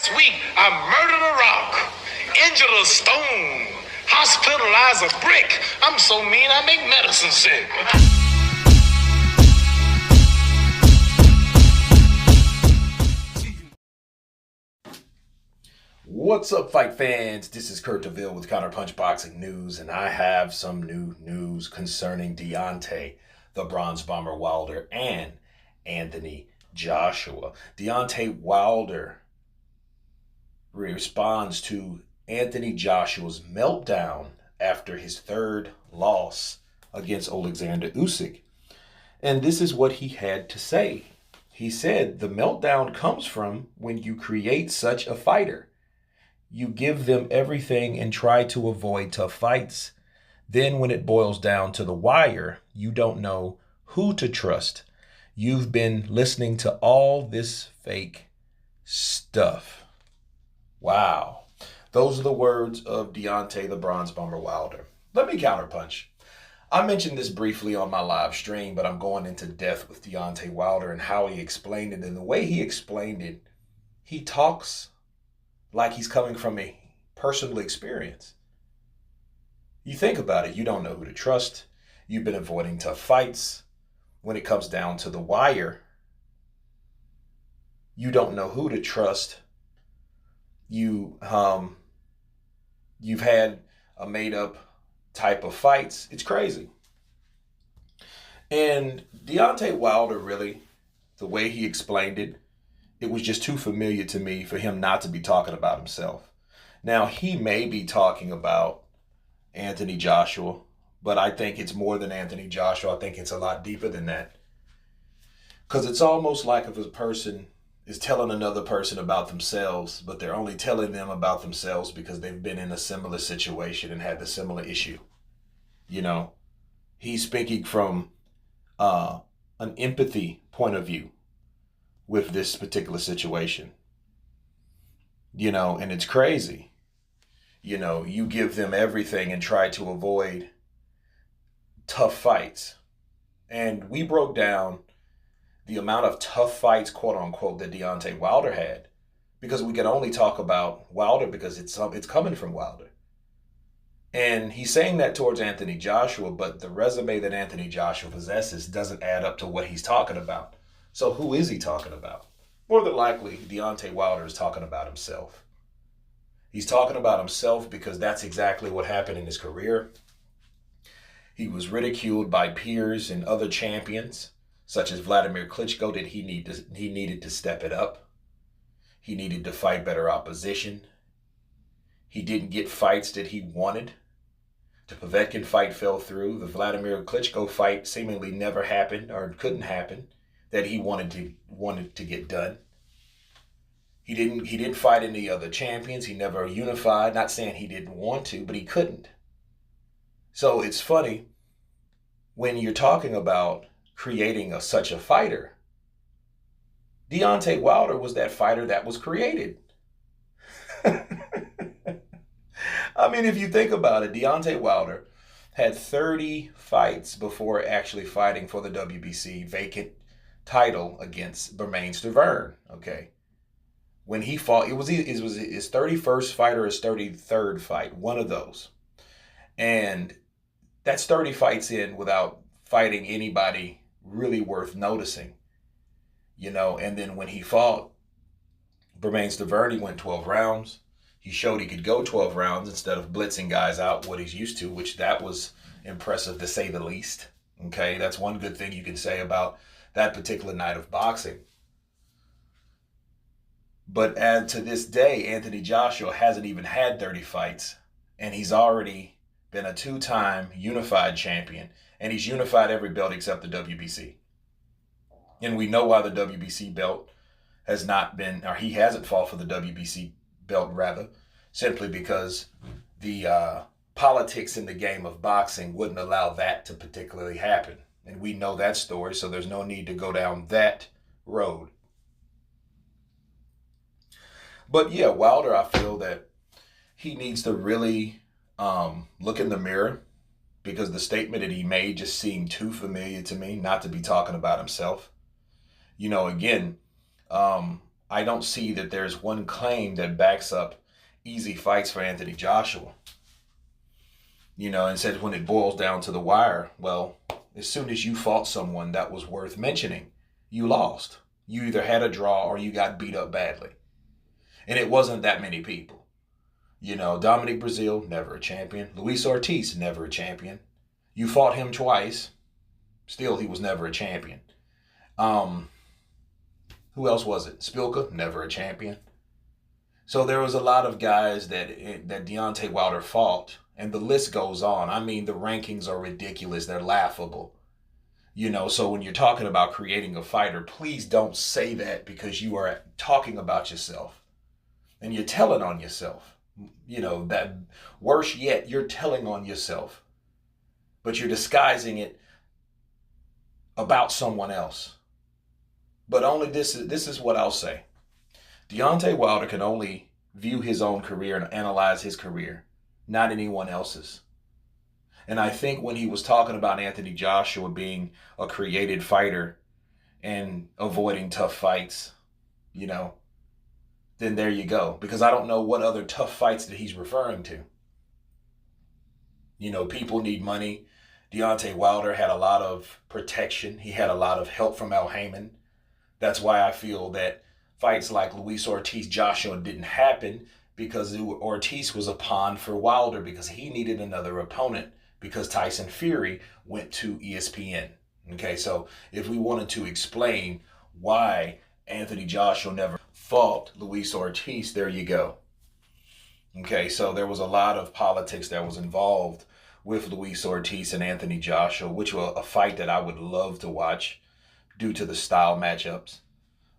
This week, I murdered a rock, injured a stone, hospitalized a brick. I'm so mean, I make medicine sick. What's up, fight fans? This is Kurt DeVille with Counterpunch Boxing News, and I have some new news concerning Deontay, the Bronze Bomber Wilder, and Anthony Joshua. Deontay Wilder responds to Anthony Joshua's meltdown after his third loss against Alexander Usyk. And this is what he had to say. He said, "The meltdown comes from when you create such a fighter. You give them everything and try to avoid tough fights. Then when it boils down to the wire, you don't know who to trust. You've been listening to all this fake stuff." Wow. Those are the words of Deontay the Bronze Bomber Wilder. Let me counterpunch. I mentioned this briefly on my live stream, but I'm going into depth with Deontay Wilder and how he explained it. And the way he explained it, he talks like he's coming from a personal experience. You think about it, you don't know who to trust. You've been avoiding tough fights. When it comes down to the wire, you don't know who to trust. You've had a made-up type of fights. It's crazy. And Deontay Wilder, really, the way he explained it, it was just too familiar to me for him not to be talking about himself. Now, he may be talking about Anthony Joshua, but I think it's more than Anthony Joshua. I think it's a lot deeper than that. Because it's almost like if a person is telling another person about themselves, but they're only telling them about themselves because they've been in a similar situation and had the similar issue. You know, he's speaking from an empathy point of view with this particular situation. You know, and it's crazy. You know, you give them everything and try to avoid tough fights. And we broke down the amount of tough fights, quote unquote, that Deontay Wilder had, because we can only talk about Wilder because it's coming from Wilder. And he's saying that towards Anthony Joshua, but the resume that Anthony Joshua possesses doesn't add up to what he's talking about. So who is he talking about? More than likely, Deontay Wilder is talking about himself. He's talking about himself because that's exactly what happened in his career. He was ridiculed by peers and other champions, such as Vladimir Klitschko, that he needed to step it up. He needed to fight better opposition. He didn't get fights that he wanted. The Povetkin fight fell through. The Vladimir Klitschko fight seemingly never happened or couldn't happen that he wanted to get done. He didn't fight any other champions. He never unified. Not saying he didn't want to, but he couldn't. So it's funny when you're talking about creating such a fighter. Deontay Wilder was that fighter that was created. I mean, if you think about it, Deontay Wilder had 30 fights before actually fighting for the WBC vacant title against Bermane Stiverne. Okay, when he fought, it was his 31st fight or his 33rd fight, one of those, and that's 30 fights in without fighting anybody really worth noticing, you know. And then when he fought Bermane Stiverne, he went 12 rounds. He showed he could go 12 rounds instead of blitzing guys out what he's used to, which that was impressive to say the least. Okay, that's one good thing you can say about that particular night of boxing. But as to this day, Anthony Joshua hasn't even had 30 fights, and he's already been a two-time unified champion, and he's unified every belt except the WBC. And we know why the WBC belt has not been, or he hasn't fought for the WBC belt, rather, simply because the politics in the game of boxing wouldn't allow that to particularly happen. And we know that story, so there's no need to go down that road. But yeah, Wilder, I feel that he needs to really look in the mirror, because the statement that he made just seemed too familiar to me not to be talking about himself. You know, again, I don't see that there's one claim that backs up easy fights for Anthony Joshua. And said when it boils down to the wire, well, as soon as you fought someone that was worth mentioning, you lost. You either had a draw or you got beat up badly. And it wasn't that many people. Dominic Breazeale, never a champion. Luis Ortiz, never a champion. You fought him twice. Still, he was never a champion. Who else was it? Spilka, never a champion. So there was a lot of guys that Deontay Wilder fought, and the list goes on. I mean, the rankings are ridiculous. They're laughable. So when you're talking about creating a fighter, please don't say that because you are talking about yourself. And you're telling on yourself. That worse yet, you're telling on yourself. But you're disguising it about someone else. But only this is what I'll say. Deontay Wilder can only view his own career and analyze his career, not anyone else's. And I think when he was talking about Anthony Joshua being a created fighter and avoiding tough fights, then there you go. Because I don't know what other tough fights that he's referring to. People need money. Deontay Wilder had a lot of protection. He had a lot of help from Al Heyman. That's why I feel that fights like Luis Ortiz-Joshua didn't happen, because Ortiz was a pawn for Wilder because he needed another opponent because Tyson Fury went to ESPN. Okay, so if we wanted to explain why Anthony Joshua never fought Luis Ortiz, there you go. Okay, so there was a lot of politics that was involved with Luis Ortiz and Anthony Joshua, which was a fight that I would love to watch due to the style matchups.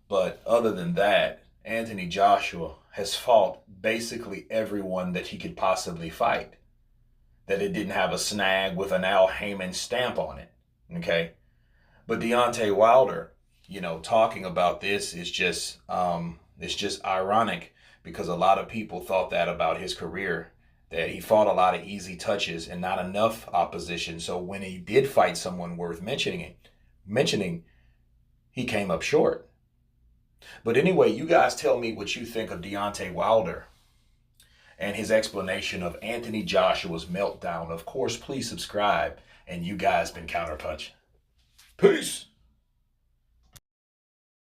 But other than that, Anthony Joshua has fought basically everyone that he could possibly fight. That it didn't have a snag with an Al Heyman stamp on it. Okay? But Deontay Wilder, talking about this is just ironic because a lot of people thought that about his career, that he fought a lot of easy touches and not enough opposition. So when he did fight someone worth mentioning, he came up short. But anyway, you guys tell me what you think of Deontay Wilder and his explanation of Anthony Joshua's meltdown. Of course, please subscribe. And you guys been Counterpunch. Peace.